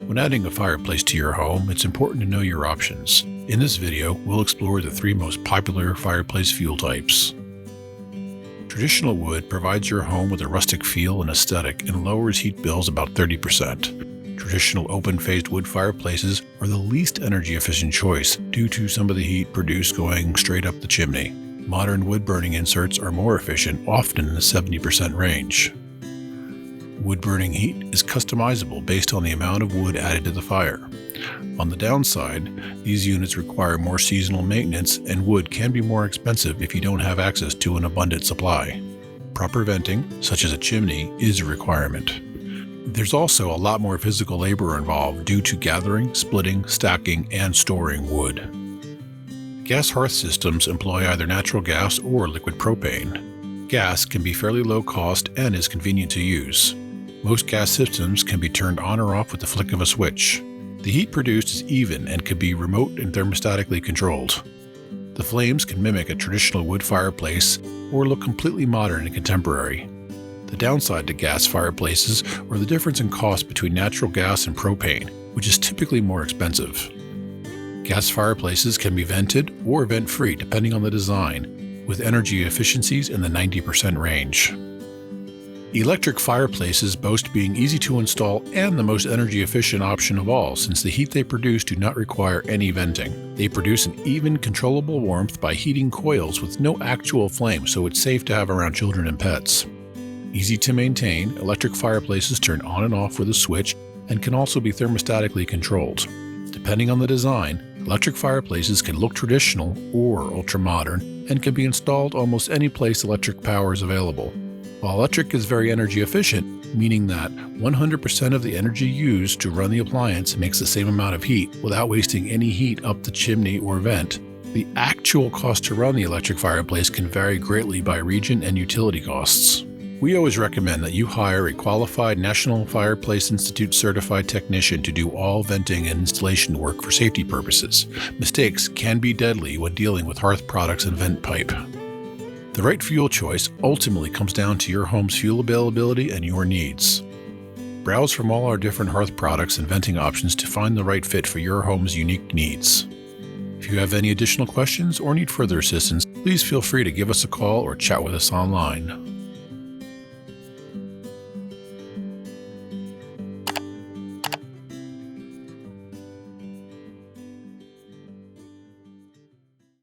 When adding a fireplace to your home, it's important to know your options. In this video, we'll explore the 3 most popular fireplace fuel types. Traditional wood provides your home with a rustic feel and aesthetic and lowers heat bills about 30%. Traditional open-faced wood fireplaces are the least energy-efficient choice due to some of the heat produced going straight up the chimney. Modern wood-burning inserts are more efficient, often in the 70% range. Wood-burning heat is customizable based on the amount of wood added to the fire. On the downside, these units require more seasonal maintenance, and wood can be more expensive if you don't have access to an abundant supply. Proper venting, such as a chimney, is a requirement. There's also a lot more physical labor involved due to gathering, splitting, stacking, and storing wood. Gas hearth systems employ either natural gas or liquid propane. Gas can be fairly low cost and is convenient to use. Most gas systems can be turned on or off with the flick of a switch. The heat produced is even and can be remote and thermostatically controlled. The flames can mimic a traditional wood fireplace or look completely modern and contemporary. The downside to gas fireplaces are the difference in cost between natural gas and propane, which is typically more expensive. Gas fireplaces can be vented or vent-free depending on the design, with energy efficiencies in the 90% range. Electric fireplaces boast being easy to install and the most energy efficient option of all, since the heat they produce do not require any venting. They produce an even, controllable warmth by heating coils with no actual flame, so it's safe to have around children and pets. Easy to maintain, electric fireplaces turn on and off with a switch and can also be thermostatically controlled. Depending on the design, electric fireplaces can look traditional or ultra-modern and can be installed almost any place electric power is available. While electric is very energy efficient, meaning that 100% of the energy used to run the appliance makes the same amount of heat without wasting any heat up the chimney or vent, the actual cost to run the electric fireplace can vary greatly by region and utility costs. We always recommend that you hire a qualified National Fireplace Institute certified technician to do all venting and installation work for safety purposes. Mistakes can be deadly when dealing with hearth products and vent pipe. The right fuel choice ultimately comes down to your home's fuel availability and your needs. Browse from all our different hearth products and venting options to find the right fit for your home's unique needs. If you have any additional questions or need further assistance, please feel free to give us a call or chat with us online.